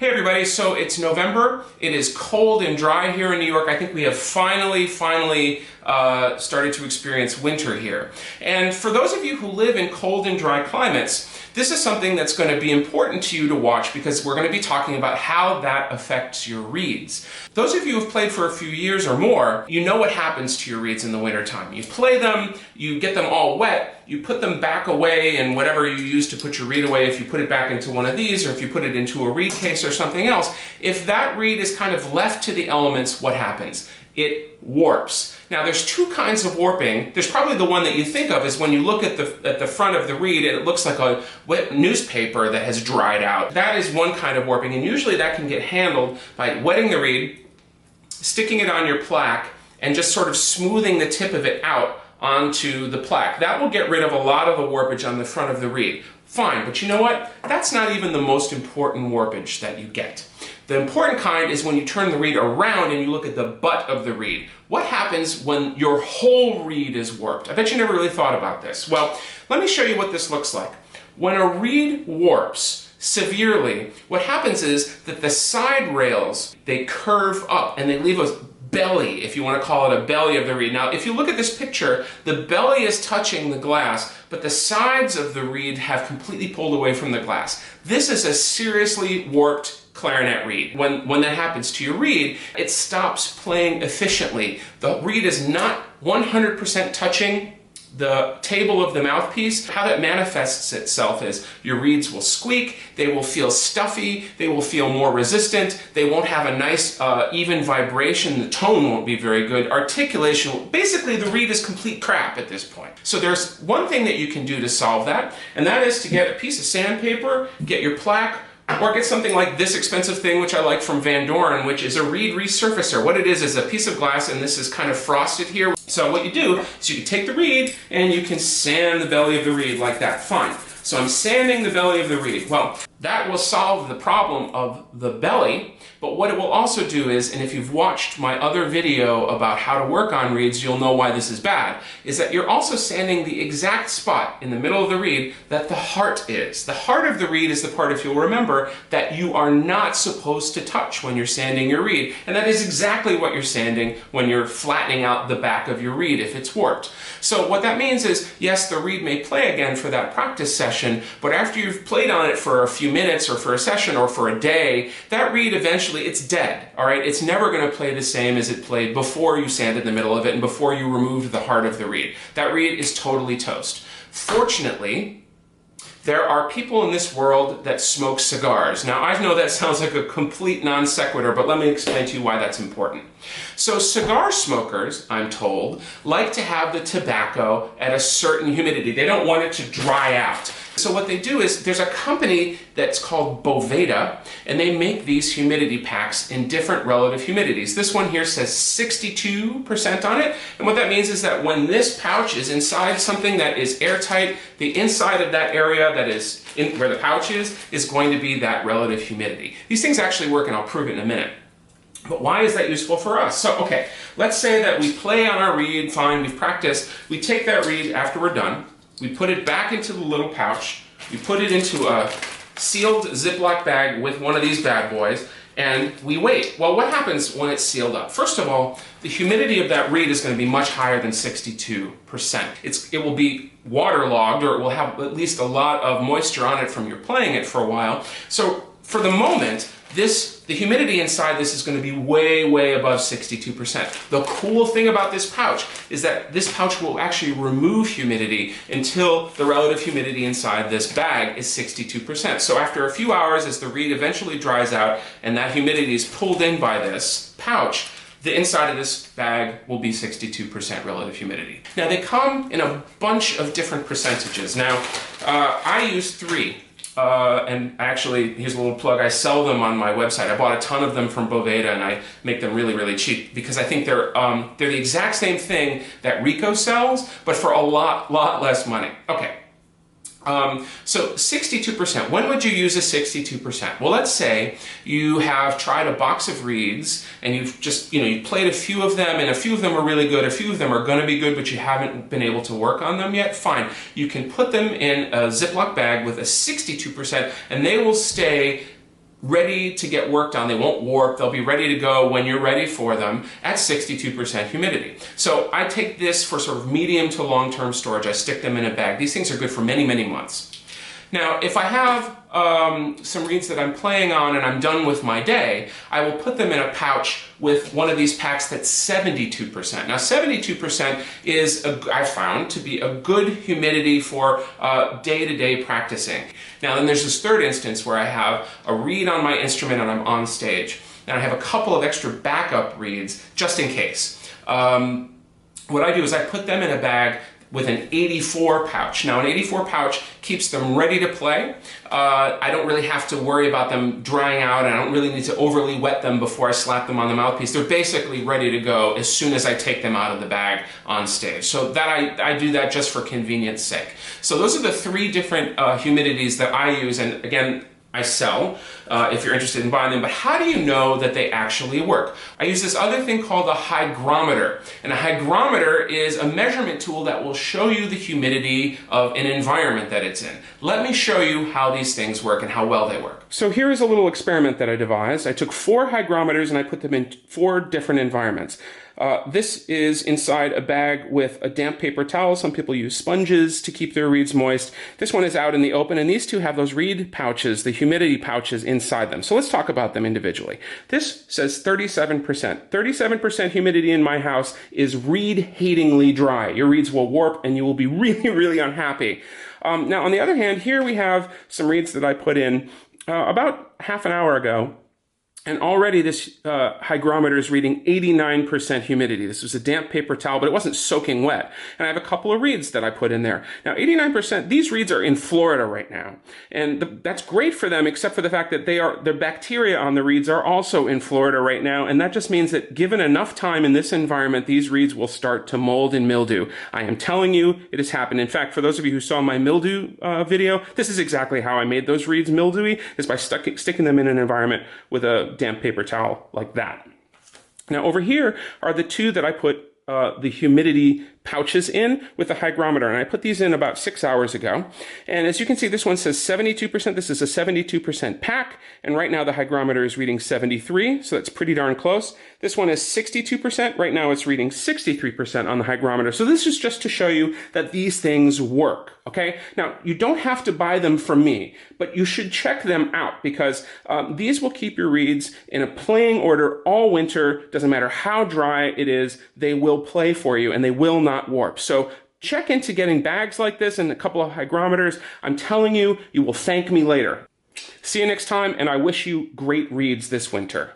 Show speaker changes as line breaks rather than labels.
Hey everybody, so it's November. It is cold and dry here in New York. I think we have finally started to experience winter here. And for those of you who live in cold and dry climates, this is something that's going to be important to you to watch because we're going to be talking about how that affects your reeds. Those of you who've played for a few years or more, you know what happens to your reeds in the wintertime. You play them, you get them all wet, you put them back away in whatever you use to put your reed away, if you put it back into one of these or if you put it into a reed case or something else. If that reed is kind of left to the elements, what happens? It warps. Now there's two kinds of warping. There's probably the one that you think of is when you look at the front of the reed and it looks like a wet newspaper that has dried out. That is one kind of warping, and usually that can get handled by wetting the reed, sticking it on your plaque, and just sort of smoothing the tip of it out onto the plaque. That will get rid of a lot of the warpage on the front of the reed. Fine, but you know what? That's not even the most important warpage that you get. The important kind is when you turn the reed around and you look at the butt of the reed. What happens when your whole reed is warped? I bet you never really thought about this. Well, let me show you what this looks like. When a reed warps severely, what happens is that the side rails, they curve up and they leave a belly, if you want to call it a belly of the reed. Now, if you look at this picture, the belly is touching the glass, but the sides of the reed have completely pulled away from the glass. This is a seriously warped clarinet reed. When that happens to your reed, it stops playing efficiently. The reed is not 100% touching the table of the mouthpiece. How that manifests itself is your reeds will squeak, they will feel stuffy, they will feel more resistant, they won't have a nice even vibration, the tone won't be very good, articulation, basically the reed is complete crap at this point. So there's one thing that you can do to solve that, and that is to get a piece of sandpaper, get your plaque, or get something like this expensive thing, which I like from Van Doren, which is a reed resurfacer. What it is a piece of glass, and this is kind of frosted here. So what you do is you can take the reed and you can sand the belly of the reed like that. Fine. So I'm sanding the belly of the reed. Well, that will solve the problem of the belly, but what it will also do is, and if you've watched my other video about how to work on reeds, you'll know why this is bad, is that you're also sanding the exact spot in the middle of the reed that the heart is. The heart of the reed is the part, if you'll remember, that you are not supposed to touch when you're sanding your reed. And that is exactly what you're sanding when you're flattening out the back of your reed if it's warped. So what that means is, yes, the reed may play again for that practice session, but after you've played on it for a few minutes or for a session or for a day, that reed eventually, it's dead, all right? It's never going to play the same as it played before you sanded the middle of it and before you removed the heart of the reed. That reed is totally toast. Fortunately, there are people in this world that smoke cigars. Now, I know that sounds like a complete non sequitur, but let me explain to you why that's important. So cigar smokers, I'm told, like to have the tobacco at a certain humidity. They don't want it to dry out. So what they do is, there's a company that's called Boveda, and they make these humidity packs in different relative humidities. This one here says 62% on it, and what that means is that when this pouch is inside something that is airtight, the inside of that area that is where the pouch is going to be that relative humidity. These things actually work, and I'll prove it in a minute. But why is that useful for us? So, okay, let's say that we play on our reed, fine, we've practiced, we take that reed after we're done, we put it back into the little pouch, we put it into a sealed Ziploc bag with one of these bad boys, and we wait. Well, what happens when it's sealed up? First of all, the humidity of that reed is going to be much higher than 62%. It will be waterlogged, or it will have at least a lot of moisture on it from your playing it for a while. So for the moment, the humidity inside this is going to be way, way above 62%. The cool thing about this pouch is that this pouch will actually remove humidity until the relative humidity inside this bag is 62%. So after a few hours, as the reed eventually dries out and that humidity is pulled in by this pouch, the inside of this bag will be 62% relative humidity. Now they come in a bunch of different percentages. Now, I use 3. And actually, here's a little plug, I sell them on my website. I bought a ton of them from Boveda, and I make them really, really cheap because I think they're the exact same thing that Rico sells, but for a lot less money. Okay. So 62%, when would you use a 62%? Well, let's say you have tried a box of reeds and you've just, you played a few of them and a few of them are really good, a few of them are going to be good, but you haven't been able to work on them yet. Fine. You can put them in a Ziploc bag with a 62% and they will stay ready to get worked on. They won't warp. They'll be ready to go when you're ready for them at 62% humidity. So I take this for sort of medium to long-term storage. I stick them in a bag. These things are good for many, many months. Now, if I have some reeds that I'm playing on and I'm done with my day, I will put them in a pouch with one of these packs that's 72%. Now, 72% is, I've found, to be a good humidity for day-to-day practicing. Now, then there's this third instance where I have a reed on my instrument and I'm on stage. And I have a couple of extra backup reeds just in case. What I do is I put them in a bag with an 84 pouch. Now, an 84 pouch keeps them ready to play. I don't really have to worry about them drying out, and I don't really need to overly wet them before I slap them on the mouthpiece. They're basically ready to go as soon as I take them out of the bag on stage. So that I do that just for convenience sake. So those are the three different humidities that I use, and again, I sell if you're interested in buying them. But how do you know that they actually work? I use this other thing called a hygrometer. And a hygrometer is a measurement tool that will show you the humidity of an environment that it's in. Let me show you how these things work and how well they work. So here is a little experiment that I devised. I took 4 hygrometers and I put them in 4 different environments. This is inside a bag with a damp paper towel. Some people use sponges to keep their reeds moist. This one is out in the open, and these two have those reed pouches, the humidity pouches inside them. So let's talk about them individually. This says 37%. 37% humidity in my house is reed-hatingly dry. Your reeds will warp and you will be really, really unhappy. Now, on the other hand, here we have some reeds that I put in about half an hour ago. And already this hygrometer is reading 89% humidity. This was a damp paper towel, but it wasn't soaking wet. And I have a couple of reeds that I put in there. Now, 89%, these reeds are in Florida right now. And that's great for them, except for the fact that the bacteria on the reeds are also in Florida right now. And that just means that given enough time in this environment, these reeds will start to mold and mildew. I am telling you, it has happened. In fact, for those of you who saw my mildew video, this is exactly how I made those reeds mildewy, is by sticking them in an environment with a damp paper towel like that. Now over here are the 2 that I put the humidity pouches in with the hygrometer, and I put these in about 6 hours ago. And as you can see, this one says 72%. This is a 72% pack, and right now the hygrometer is reading 73, so that's pretty darn close. This one is 62%. Right now it's reading 63% on the hygrometer. So this is just to show you that these things work, okay? Now, you don't have to buy them from me, but you should check them out, because these will keep your reeds in a playing order all winter. Doesn't matter how dry it is, they will play for you, and they will not warp. So check into getting bags like this and a couple of hygrometers. I'm telling you, you will thank me later. See you next time, and I wish you great reeds this winter.